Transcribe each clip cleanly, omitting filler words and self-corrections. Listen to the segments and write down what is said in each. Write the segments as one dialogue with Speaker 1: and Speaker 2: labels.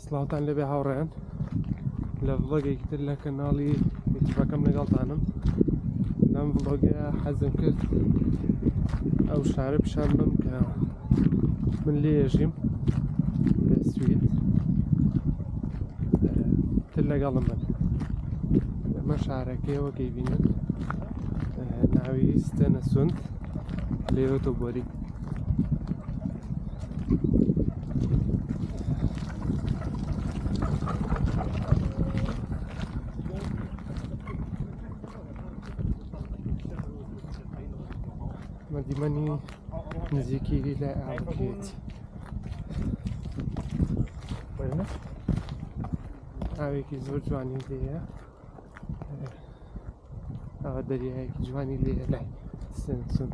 Speaker 1: سڵاوتان لەبێ هاوڕێیان لە ڤڵۆگێکتر لە کەناڵی یوتیوبەکەم لەگەڵتانم. لەم ڤڵۆگە حەزم کرد ئەو شارە پیشان بم کە من لێژیم لە سوید تر لەگەڵم بن. ئەمە شارەکەیەوە کەیبینن ناوی ستێنەسوند لێرە تۆبۆری. دیمەنی نزیکی لای ئاوەکەیەتی ئاوێکی زۆر جوانی لێیە، ئەوە دەریایەکی جوانی لێیە لای ستێنەسوند.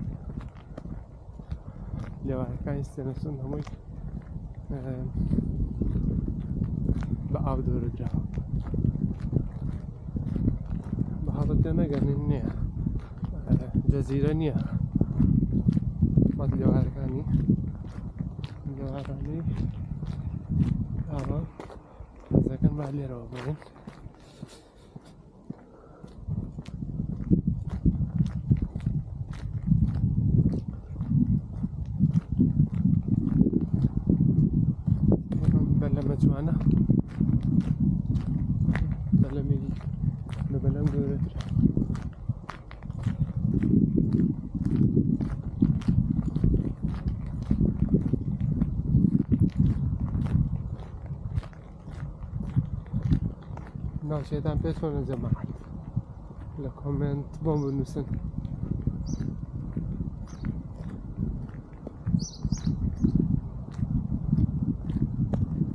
Speaker 1: لێوارەکانی ستێنەسوند هەمووی بە ئاو دۆرەدراوە. بە حاڵەتە نەگەنن نییە، جەزیرە نییە. لێوارەکانی لێوارانەی ئاوە حەزەکەن با لێرەوە بڕین. بەلەمە جوانە، بەلەمێکی لە بەلەم گەورەترە. ناوچەیەتان پێ چۆنە جەماعەت؟ لە کۆمنت بۆم بنووسن.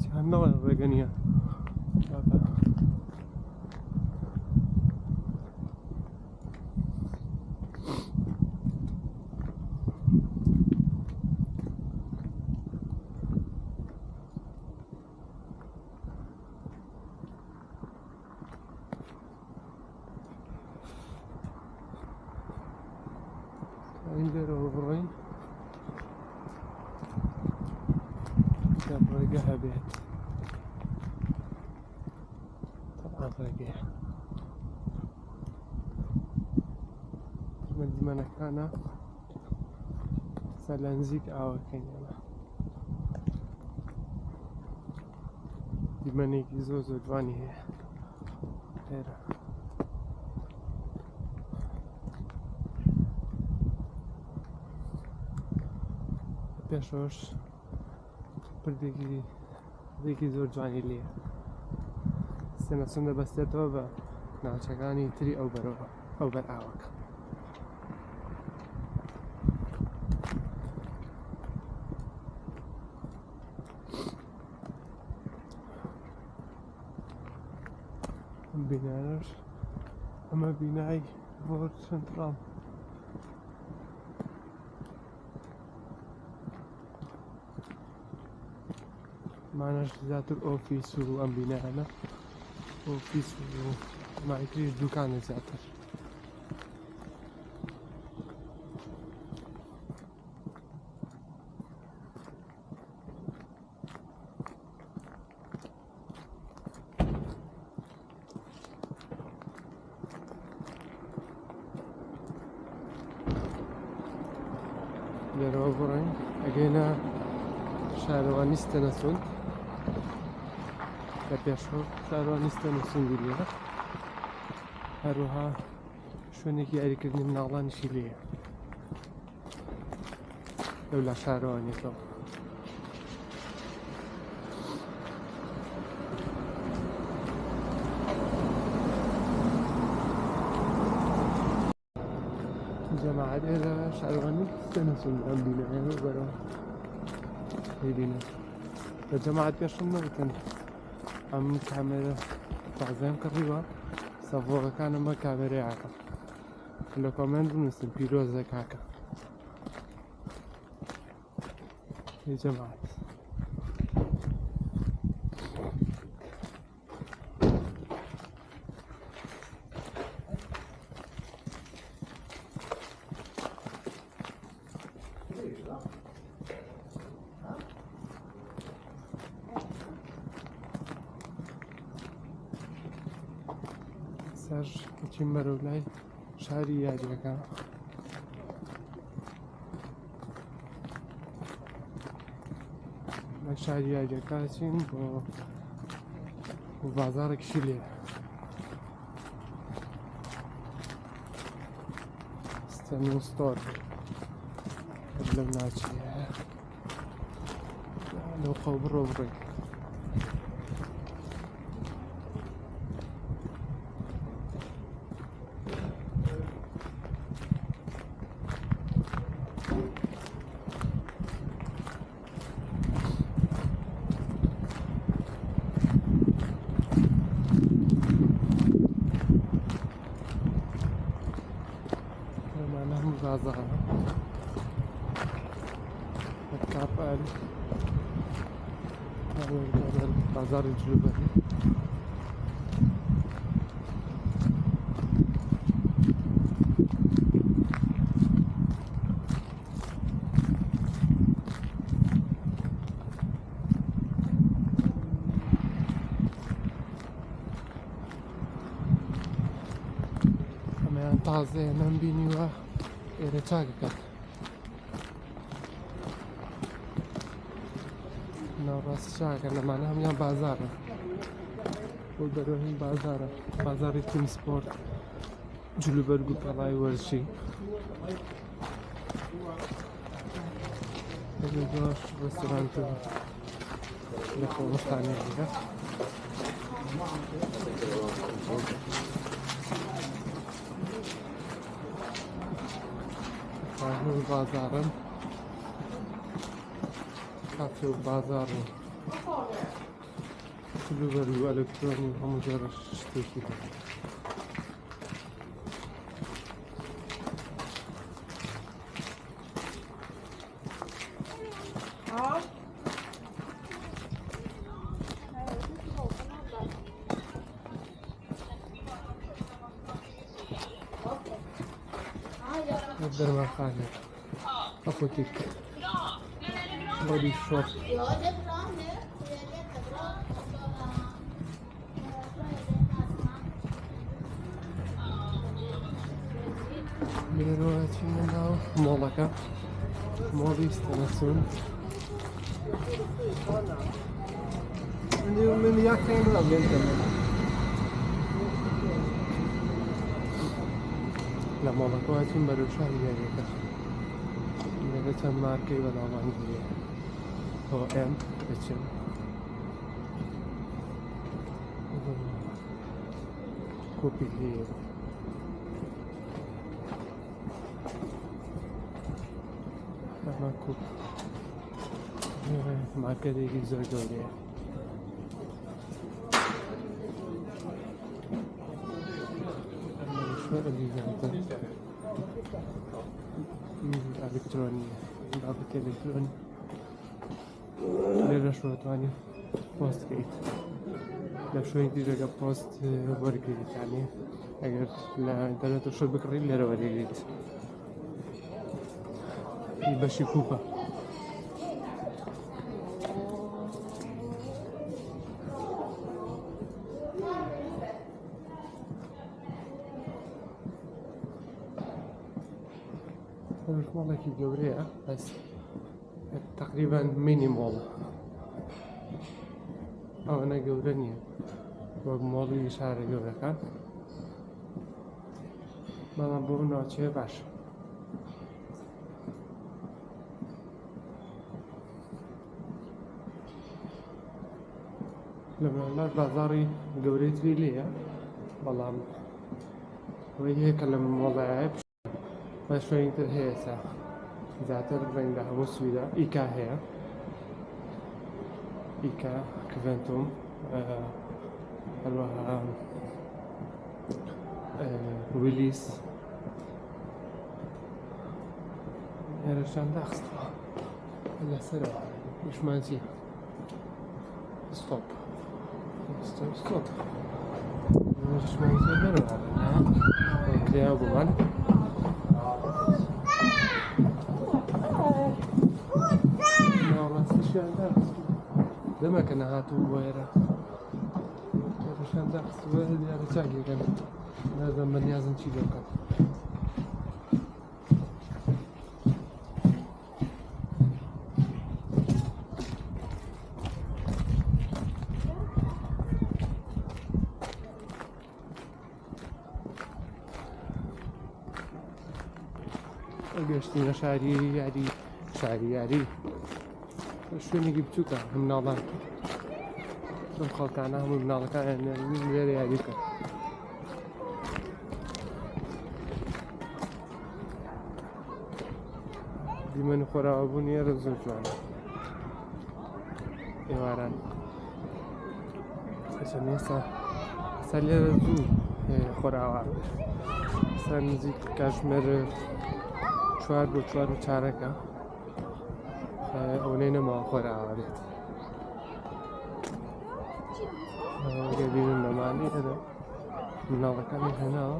Speaker 1: چیان نەڵێ ڕێگە نییە. این لێرەوە بڕۆین دەم ڕێگە هەبێت. تەبعان ڕێگەیە دیمەنەکانە سەر لە نزیک ئاوەکەین. ئەمە دیمەنێکی زۆر زۆر جوانی هەیە لێرە. پێشەوەش پردێکی زۆر جوانی لێیە. ستێنەسوند دەبەستێتەوە بە ناوچەکانی تری ئەو بەرەوە ئەو بەر ئاوەکە. بینایەش ئەمە بینای بۆ سنترال مانەش زیاتر ئۆفیس و ئەم بینایانە ئۆفیس و مایتریش دوکانە زیاتر. لێرەوە بڕۆین ئەگەینە شارەوانی ستێنەسوند. لە پێشەوە شارەوانی ستێنەسوندی لێرە، هەروەها شوێنێکی یاریکردنی مناڵانیشی لێیە لەولا شارەوانیەکەوە. جەماعەت ئێرە شارەوانی ستێنەسوند ئەم بینایانە بەرەوە ببینن. بە جەماعەت پێشم نەوتن ئەم کامێرە تازەم کڕیوە سەڤڵۆگەکانم بە کامێرەیەکە. لە کۆمنت بنووسن پیرۆزە کاکە. جەماعەت ئێستاش چین بەرەو لای شاری یاریەکە لە شاری یاریەکە چین بۆ بازارێکیشی لێ ستەنین ستۆر لەو ناچیە لەو قەو بڕۆ بڕێ بازار الكابل هذا بازار الجلوبري أما تازه نمبينيوه إذا تاكل ناراس شاكر لما نهم يا بازارة ودروهم بازارة بازار تيم سبورت جلوبر قطلاي ورشي الجوش رستورانت لكو مستعني عليها هو بازارا كافي وبازار جلوبر والكتروني ومجرد شتيكي نقدر ما خالد أخوتك بودي شوب دلوقتي منو مولكا مولي استنسون من ياكين لا لا مولكواتي مروشة هي لغة ماركة بالألمانية هو M H&M كوبي هي أنا كوب ماركة دي زوجة شو اللي جنبه إلكترونية ضابط إلكتروني ليرة شو تاني بوست كيت لا شوي دي رجع بوست ورقيت يعني أجر لا إنترنت وشو بكري ليرة ورقيت يبشي كوبا مش والله كي جورية بس تقريبا ميني مول أو أنا جورانية ومولي شهر جورا كان ما بونا چه باش لما بازاري جوريت في ليه والله وهي كلام موضوع بس شوي هي سا زعتر عندها مسويدة إيكا هي إيكا كفنتوم أروها ويليس يا رجال داخل هلا سرعة مش ماشي ستوب ستوب مش ماشي برا يا أبو غالي دمك أنا هاتو ويرا عشان داخل ويرا دي على شاقي كان لازم بنیازم چی بکەم گەشتینە شاری یاری شوێنێکی بچووکە هەم مناڵان ئەم خەڵکانە هەموو مناڵەکانیان لێرە یاری بکەن دیمەن و خۆراوەبوون ئێرە زۆر جوانە ئێواران ئێستا لێرە زوو خۆراوە ئێستا نزیک کاتژمێر 4 بۆ 4:15 ئەوەنەی نەماوە خۆراوە بێت گەبینم بەمانی هەرە مناڵەکانی هێناوە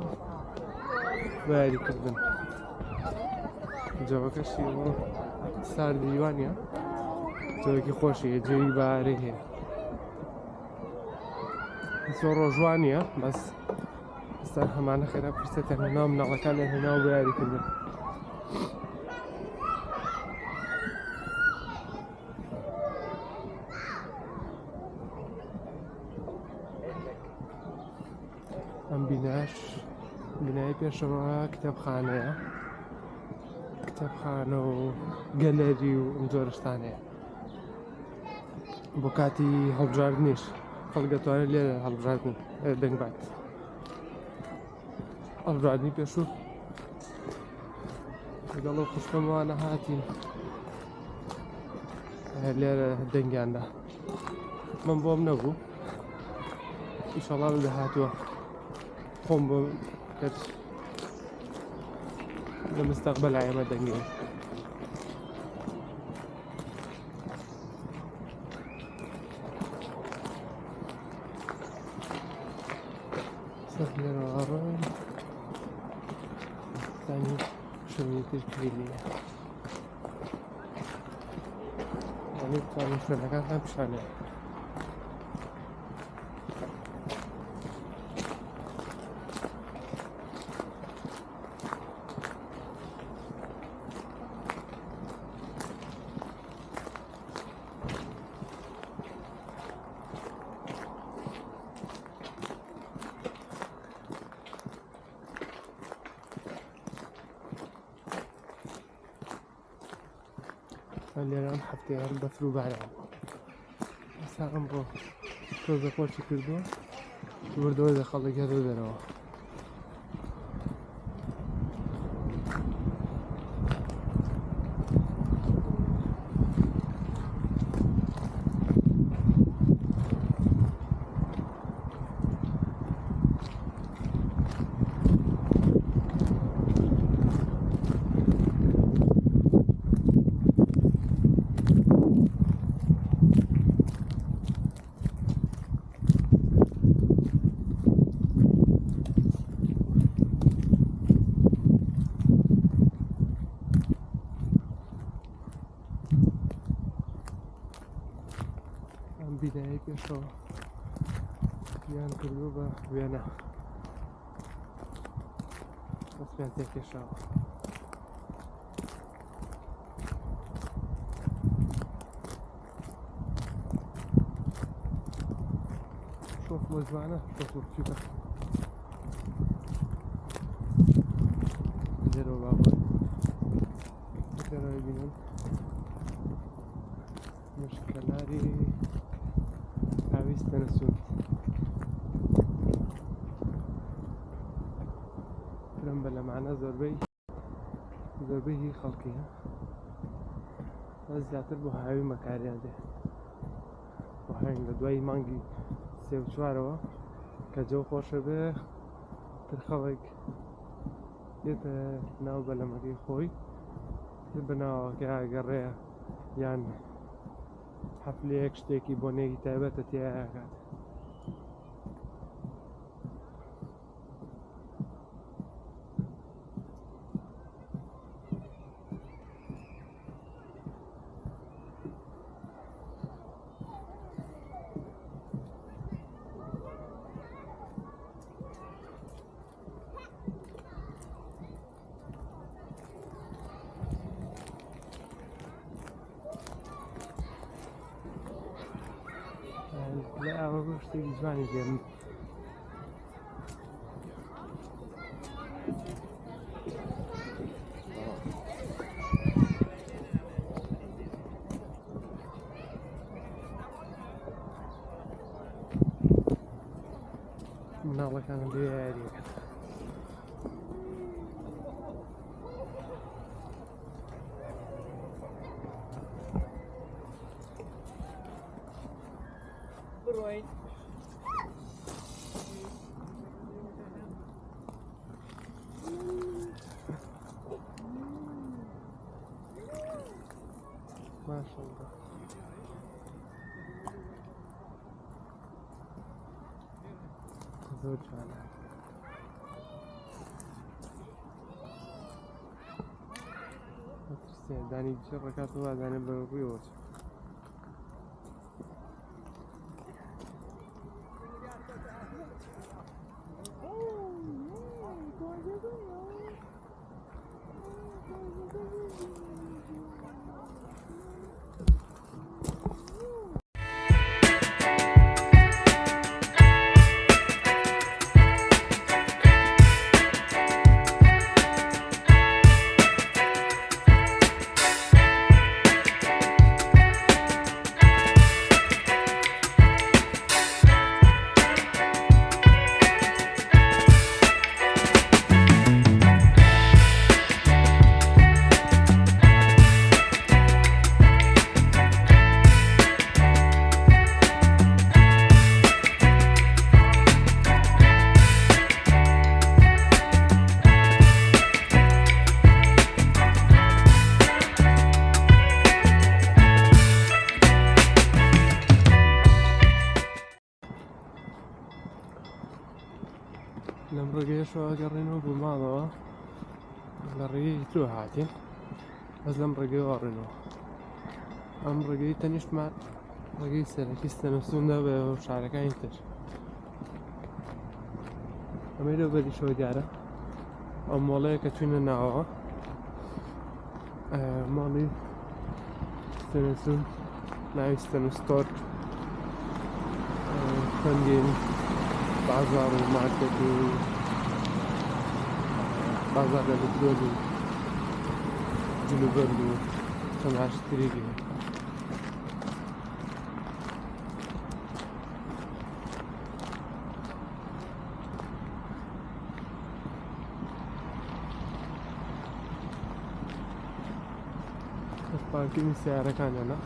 Speaker 1: بە یاریکردن جەوەکەشی ساردی جوانیە جەوەکی خۆشیە جێوی بەهارەی هەیە زۆر ڕۆژوانیە بەس ئێستا هەمانە خێرا فرسەتیان هێناوە مناڵەکانیان هێناوە بە یاریکردن ئەم بینایی پێشەوە کتێبخانەیە کتێبخانە و گەلەری و ئەم جۆرە شتانەیە بۆ کاتی هەڵبژاردنیش خەڵک دەتوانێت لێرە هەڵبژاردن دەنگبات هەڵبژاردنی پێشوو لەگەڵ ئەو خوشکەمەوانە هاتین لێرە دەنگیاندا من بۆم نەبوو ئینشەڵڵا لە داهاتووە خۆم بۆ کەس لە مستەقبەلا ئێمە دەنگێن سەر لێرەوە ڕۆین زانی شوێنی تر کلیلەیە یعنی بتوانین شوێنەکانتان پیشانێ لێرە ئەم هەفتەیە بەفر و باران ئێستا ئەم بۆ تۆزە خۆشی کردووە وردەوە لە خەڵک هێرە دەرەوە بینایی پێشەوە یان کردووە بە وێنە دەستیان تێکێشاوە شۆف بۆ جوانە شۆف بۆ بچووکە لێرەوە بابۆی لێرەوەی بینن مشکلاری ئاویستە نەسوون فرم بە لەمانە زۆربەی هی خەڵکیە زیاتر بۆ هاوی مەکاریان دێ بۆ هاوین لە دوای مانگی 3 و 4ەوە کە جەو خۆشە بێ تر خەڵک دێتە ناو بەلەمەکەی خۆی بناوەکە ئاگەڕێە یان حەفلەیەک شتێکی بۆنێکی تایبەتە تێیاکات لا ئەوە شتێکی جوانی پێم مناڵەکانم بێ یاریەکە
Speaker 2: بڕۆین
Speaker 1: ماشەڵڵا زۆر جوانە دانی ڕێکاتەوە دانێ بە ڕوویەوە لەم ڕێگەیەشەوە گەڕێنەوە بۆ ماڵەوە لە ڕێگەی ترۆ هاتین بەس لەم ڕێگەیەوە ڕێنەوە ئەم ڕێگەی تەنیشتمان ڕێگەی سەرەکی ستەنەسووندا بە شارەکانی تر ئەمەی لەو بەریشەوە دیارە ئەم مۆڵەیە کە چوونە ناوەوە ماڵی ستەنەسوون ناوی ستەنەستۆر چەندین بازار و مارکت و بازار لەلوبەر و جلوبەر و چەند هاشتری دیگە پارکینگی سیارەکانیانە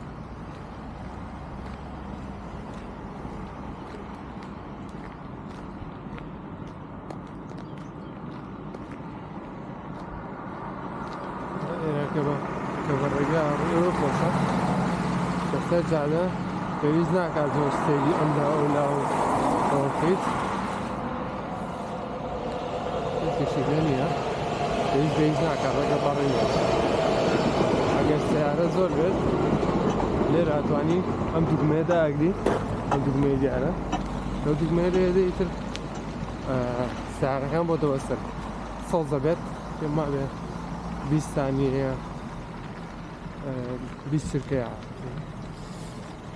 Speaker 1: کە بە ڕێگا ڕێوە خۆشە بەسەر جادە پێویست ناکات زۆر شتێکی ئەمدا ئەولا و ئەوەکەیت هیچیشیگە نییە پێویست ناکات ڕێگە بەڕێنێ ئەگەر سیارە زۆر بێت لێرە ئەتوانی ئەم دوگمەیە داگری ئەم دوگمەیە دیارە لەو دوگمەیە لێدە ئیتر سیارەکان بۆ دەوەستن سەڵ دەبێت پێم وابێ 20 ثانیە 20 چرکەیە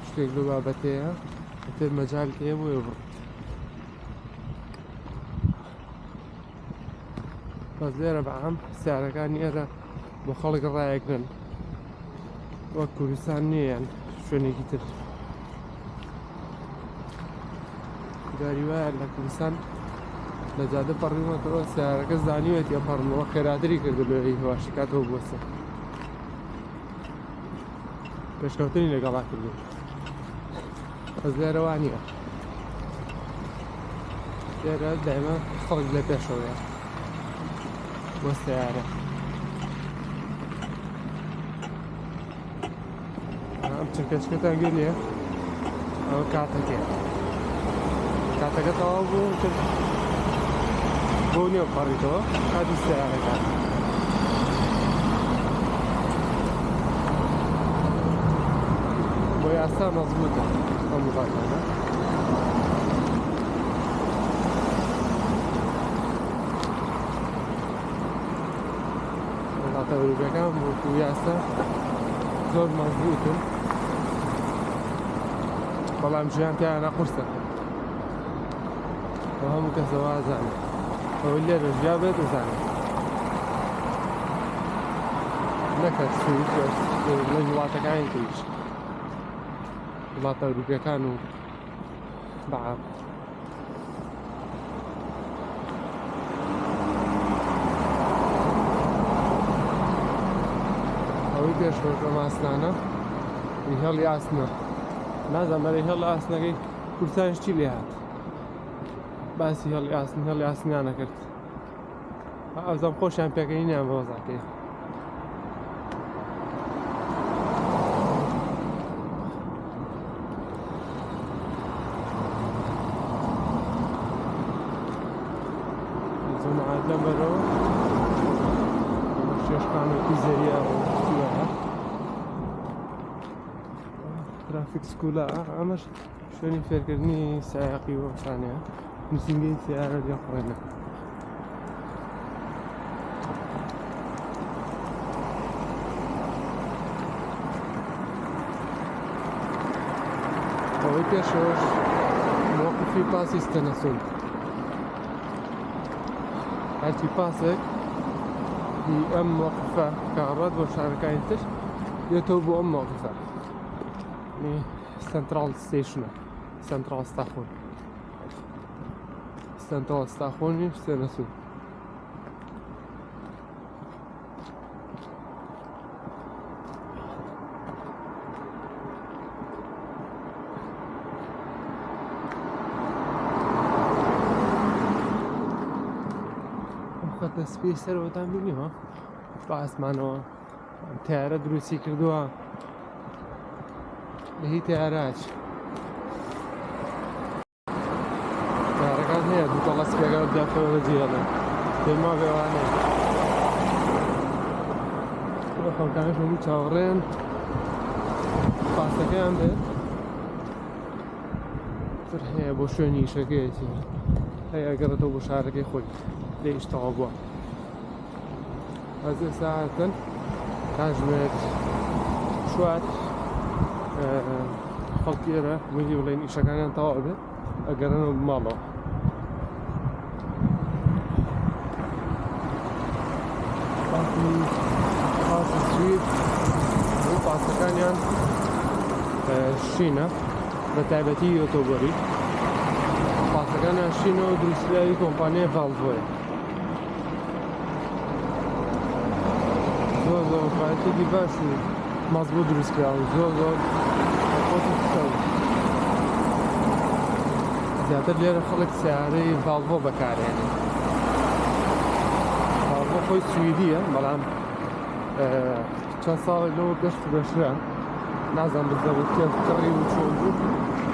Speaker 1: شتێک لەو بابەتەیە ئیتر مەجال هەیە بۆیە بڕۆ بەس لێرە بەعام سیارەکانی ئێرە بۆ خەڵک ڕایەکرن وەک کوردستان نییە یان شوێنێکی تر داری وایە لە کوردستان لە جادە پەڕیمەتەوە سیارەکە زانیوێتی ئەپەڕنەوە خێراتری کردو لەوەی هێواشکاتەوە بووەسە پێشکەوتنی لەگەڵا کردو بەس لێرە وا نییە لێرە دایما خەڵک لە پێشەوەیە بۆ سیارە ئەم چرکەچکەتان گەریە ئەوە کاتەکە تەواو بوو بۆ نییە پەڕیتەوە کاتی سیارەکان بۆ یاستا مەزبوطە ئەم وڵاتانە وڵاتە ئەوروپیەکان وەکو یاستا زۆر مەزبوطن بەڵام ژیان تیانە قورسە بە هەموو کەسەوە ئازانێ ئەوەی لێرە ژیا بێت دەزانێت نەکات سوید لە وڵاتەکانی تریش وڵاتە ئەوروپیەکان و بەعام ئەوەی پێشەوە ماستانە هێڵی ئاسنە نازانم بەرەی هێڵی ئاسنەکەی کورسانش چی لێ هات باسی هێڵی ئاسنیان نەکرد ئەوزەم خۆشیان پێکەینیان بە وەزاکەی جەماعەت لەم بەرەوە شێشقانێکی زەریە وە ترافیک سکوولە ئەمەش شوێنی فێرکردنی سایاقی وەشانەیە نووسینگەی سیارە لێ خوێنە ئەوەی پێشەوەش موقفی پاسی ستەنەسوون هەرچی پاسێک ئەم موقفە کاڕات بۆ شارەکانی تر دێتەوە بۆ ئەم موقفە سنترال ستیشنە سنترال ستاخۆنی ستەنەسوون دەسپی سەرەوەتان بینیوە بە ئاسمانەوە تیارە دروستی کردووە لە هی تیاراچ تیارەکان هەیە دوو تەڵەس پێگەڵ دێتەوە لە جێڵێ پێما بێوانەیە خەڵکانش هەموو چاوەڕێن پاسەکەیان بێت تر هەیە بۆ شوێنی ئیشەکەیەتی هەیە ئەگەڕێتەوە بۆ شارەکەی خۆی لێ ئیشتەوە بووە ئەز ئێستا هاتن کاتژمێر 4 خەڵکی ئێرە وەلی بڵێن ئیشەکانیان تەواو بێت ئەگەڕێنەوە ماڵەوە پاسی سوید و پاسەکانیان شینە بە تایبەتی ئۆتۆبەری پاسەکانیان شینەوە دروستکراوی کۆمپانیای ڤالڤۆیە زۆر زۆر فایەتێکی باش و مەزبوط دروستکراوە زۆر خۆتی سەوت زیاتر لێرە خەڵک سیارەی ڤالڤۆ بەکارهێنێت ڤالڤۆ خۆی سویدیە بەڵام چەند ساڵێک لەوە پێش فرۆشرا نازانم بزەوت کڕی و چۆن بوو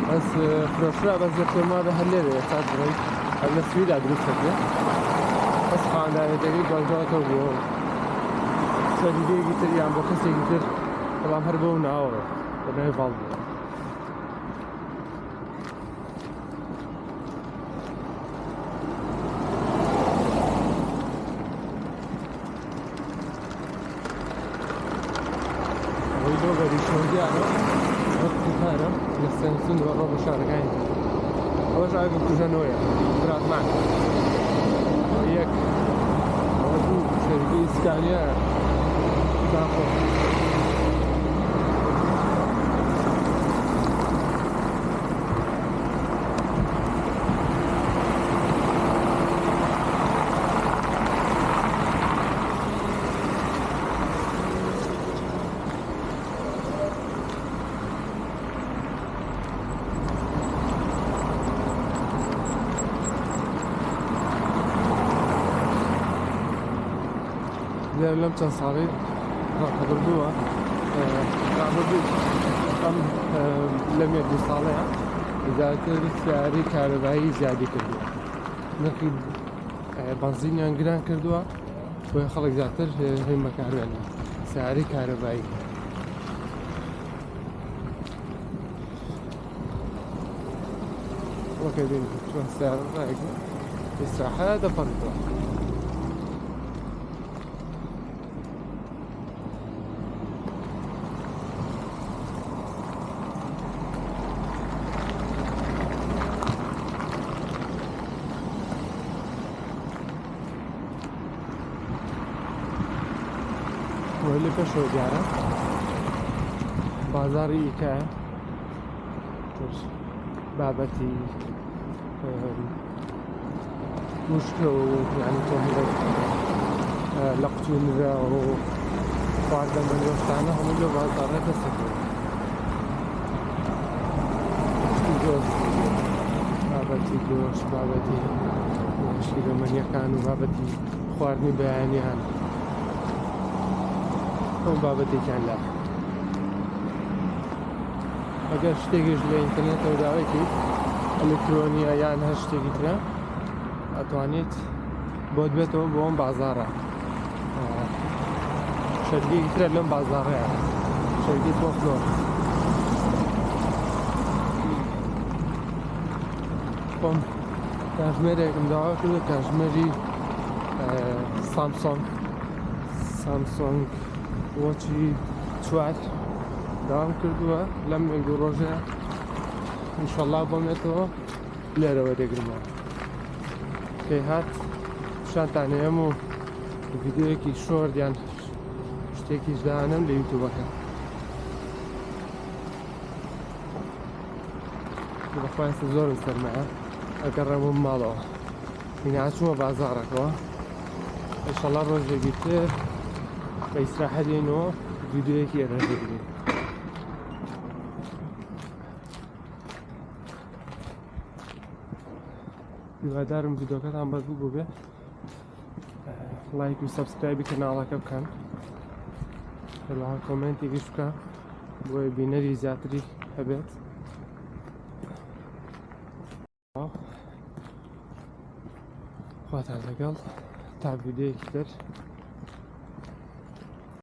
Speaker 1: بەس فرۆشرا بەس پێما بە هەر لێرە ئێستا بڕێی هەر لە سویدا دروست دەکرێت بەس خاندانێتەکەی گەڵجاتەوە بووە سەریدەیەکی تر یان بۆ کەسێکی تر بەڵام هەر بەو ناوەوە بە ناوی ڤالڤۆ Här, nästan sundra av kärleken. Och så är vi på Genoa, brat man. Och jag har du service Scania. Därför لم تصاري حضردوها أم لم يبدو صالحة إذا كانت سعري كهربائي زيادة كردوها نركب بنزين ينقران كردوها ويخلق زياتر هم كهربائي سعري كهربائي وكذلك شو السعر رأيك الساحة هذا فرقه لێ پێشەوە دیارە بازاری ئیکایە بابەتی وشکە و یعنی تۆ لە قوتونرە و خواردەمە گۆشتانە هەموو لە بازاڕە دەستەکەوە بابەتی گۆشت بابەتی شیرەمەنیەکان و بابەتی خواردنی بەیانیان ئەو بابەتێکیان لە ئەگەر شتێکیش لە ئینتەرنێتەوە داوایکی ئەلکترۆنیە یان هەر شتێکی ترە ئەتوانێت بۆت بێتەوە بۆ ئەم بازاڕە شەرگێکی ترە لەم بازاڕەیە شەرگی فۆکلۆر خۆم کاتژمێرێکم داوا کردو کاتژمێری سامسۆنگ وۆچی 4 داوام کردووە لەم یەک دوو ڕۆژەیە ئینشەڵڵا بۆمێتەوە لێرەوە دەگرمەوە پێی هات پیشانتان هەیەم و ڤیدیۆیەکی شۆرت یان شتێکیش دانم لە یوتیوبەکە بەخوایستە زۆرم سەرمایە ئەگەڕێمەوە ماڵەوە هینا چوومە بازاڕێکەوە ئینشەڵڵا ڕۆژێکی تر بە ئیستراحەت دێنەوە ڤیدیۆیەکی ئێرە دەگرین هیوادارم ڤیدیۆکەتان بەس بوو بێ لایک و سەبسکرایبی کەناڵەکە بکەن هەروەها کۆمنتێکیش بکە بۆیە بینەری زیاتری هەبێت خواتان لەگەڵ تا ڤیدیۆیەکی تر